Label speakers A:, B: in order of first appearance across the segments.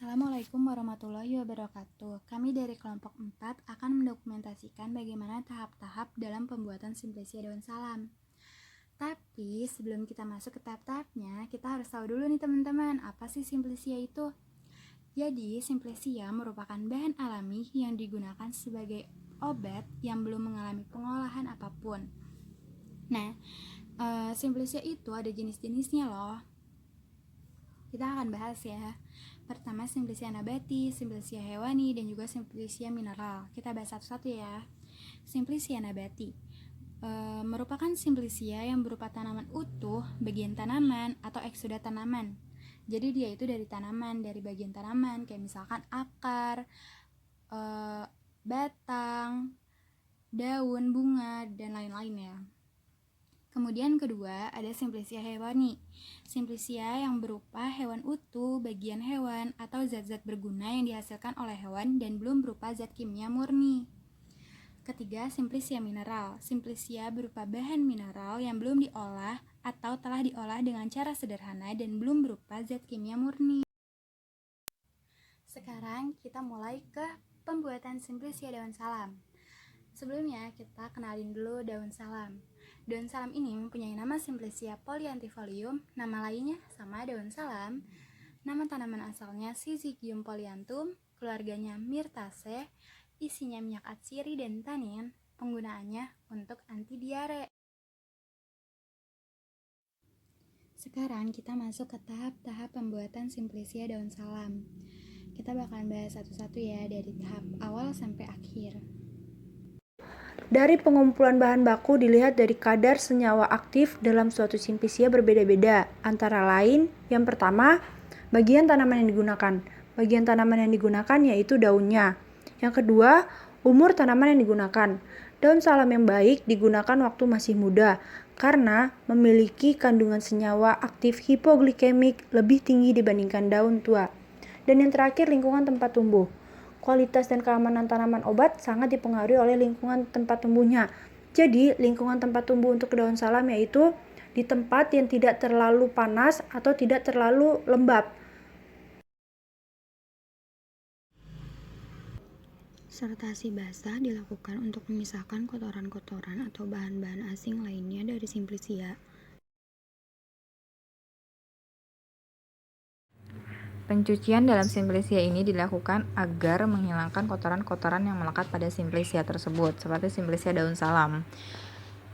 A: Assalamualaikum warahmatullahi wabarakatuh. Kami dari kelompok 4 akan mendokumentasikan bagaimana tahap-tahap dalam pembuatan simplisia daun salam. Tapi sebelum kita masuk ke tahap-tahapnya, kita harus tahu dulu nih teman-teman, apa sih simplisia itu? Jadi, simplisia merupakan bahan alami yang digunakan sebagai obat yang belum mengalami pengolahan apapun. Nah, simplisia itu ada jenis-jenisnya loh. Kita akan bahas ya. Pertama, simplisia nabati, simplisia hewani, dan juga simplisia mineral. Kita bahas satu-satu ya. Simplisia nabati merupakan simplisia yang berupa tanaman utuh, bagian tanaman, atau eksuda tanaman. Jadi dia itu dari tanaman, dari bagian tanaman, kayak misalkan akar, batang, daun, bunga, dan lain-lain ya. Kemudian kedua, ada simplisia hewani. Simplisia yang berupa hewan utuh, bagian hewan, atau zat-zat berguna yang dihasilkan oleh hewan dan belum berupa zat kimia murni. Ketiga, simplisia mineral. Simplisia berupa bahan mineral yang belum diolah atau telah diolah dengan cara sederhana dan belum berupa zat kimia murni. Sekarang kita mulai ke pembuatan simplisia daun salam. Sebelumnya kita kenalin dulu daun salam. Daun salam ini mempunyai nama Simplisia polyanthifolium, nama lainnya sama daun salam. Nama tanaman asalnya Syzygium polyanthum, keluarganya Myrtaceae, isinya minyak atsiri dan tanin, penggunaannya untuk anti diare. Sekarang kita masuk ke tahap-tahap pembuatan simplisia daun salam. Kita bakalan bahas satu-satu ya, dari tahap awal sampai akhir.
B: Dari pengumpulan bahan baku dilihat dari kadar senyawa aktif dalam suatu simplisia berbeda-beda. Antara lain, yang pertama, bagian tanaman yang digunakan. Bagian tanaman yang digunakan yaitu daunnya. Yang kedua, umur tanaman yang digunakan. Daun salam yang baik digunakan waktu masih muda karena memiliki kandungan senyawa aktif hipoglikemik lebih tinggi dibandingkan daun tua. Dan yang terakhir, lingkungan tempat tumbuh. Kualitas dan keamanan tanaman obat sangat dipengaruhi oleh lingkungan tempat tumbuhnya. Jadi, lingkungan tempat tumbuh untuk daun salam yaitu di tempat yang tidak terlalu panas atau tidak terlalu lembab.
A: Sertasi basah dilakukan untuk memisahkan kotoran-kotoran atau bahan-bahan asing lainnya dari simplisia.
C: Pencucian dalam simplisia ini dilakukan agar menghilangkan kotoran-kotoran yang melekat pada simplisia tersebut, seperti simplisia daun salam.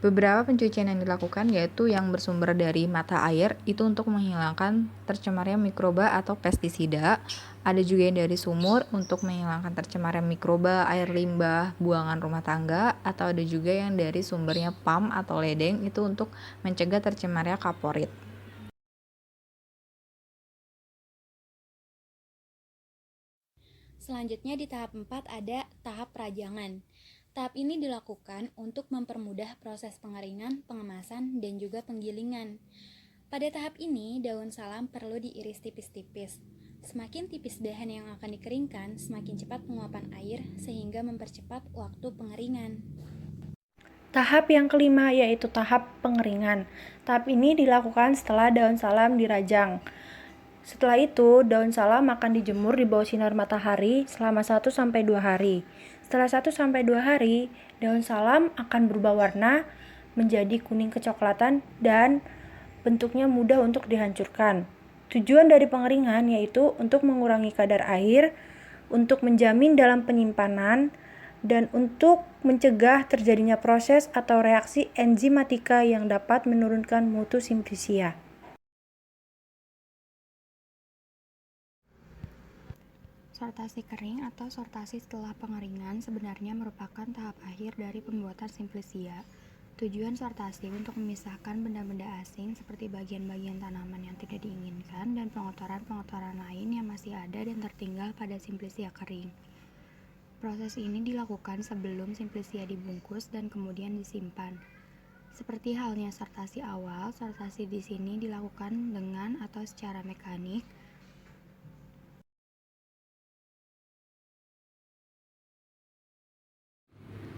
C: Beberapa pencucian yang dilakukan yaitu yang bersumber dari mata air, itu untuk menghilangkan tercemarnya mikroba atau pestisida. Ada juga yang dari sumur untuk menghilangkan tercemarnya mikroba, air limbah, buangan rumah tangga, atau ada juga yang dari sumbernya pam atau ledeng, itu untuk mencegah tercemarnya kaporit.
A: Selanjutnya di tahap 4 ada tahap perajangan. Tahap ini dilakukan untuk mempermudah proses pengeringan, pengemasan, dan juga penggilingan. Pada tahap ini, daun salam perlu diiris tipis-tipis. Semakin tipis bahan yang akan dikeringkan, semakin cepat penguapan air sehingga mempercepat waktu pengeringan.
B: Tahap yang kelima yaitu tahap pengeringan. Tahap ini dilakukan setelah daun salam dirajang. Setelah itu, daun salam akan dijemur di bawah sinar matahari selama 1-2 hari. Setelah 1-2 hari, daun salam akan berubah warna menjadi kuning kecoklatan dan bentuknya mudah untuk dihancurkan. Tujuan dari pengeringan yaitu untuk mengurangi kadar air, untuk menjamin dalam penyimpanan, dan untuk mencegah terjadinya proses atau reaksi enzimatika yang dapat menurunkan mutu simplisia.
A: Sortasi kering atau sortasi setelah pengeringan sebenarnya merupakan tahap akhir dari pembuatan simplisia. Tujuan sortasi untuk memisahkan benda-benda asing seperti bagian-bagian tanaman yang tidak diinginkan dan pengotoran-pengotoran lain yang masih ada dan tertinggal pada simplisia kering. Proses ini dilakukan sebelum simplisia dibungkus dan kemudian disimpan. Seperti halnya sortasi awal, sortasi di sini dilakukan dengan atau secara mekanik.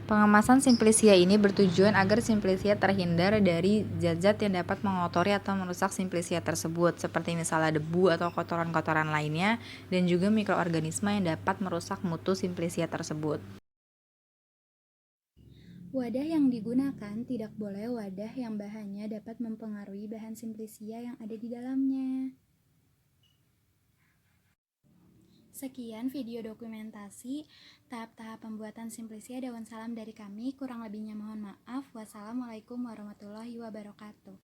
C: Pengemasan simplisia ini bertujuan agar simplisia terhindar dari zat-zat yang dapat mengotori atau merusak simplisia tersebut, seperti misalnya debu atau kotoran-kotoran lainnya, dan juga mikroorganisme yang dapat merusak mutu simplisia tersebut.
A: Wadah yang digunakan tidak boleh wadah yang bahannya dapat mempengaruhi bahan simplisia yang ada di dalamnya. Sekian video dokumentasi tahap-tahap pembuatan simplisia daun salam dari kami. Kurang lebihnya mohon maaf. Wassalamualaikum warahmatullahi wabarakatuh.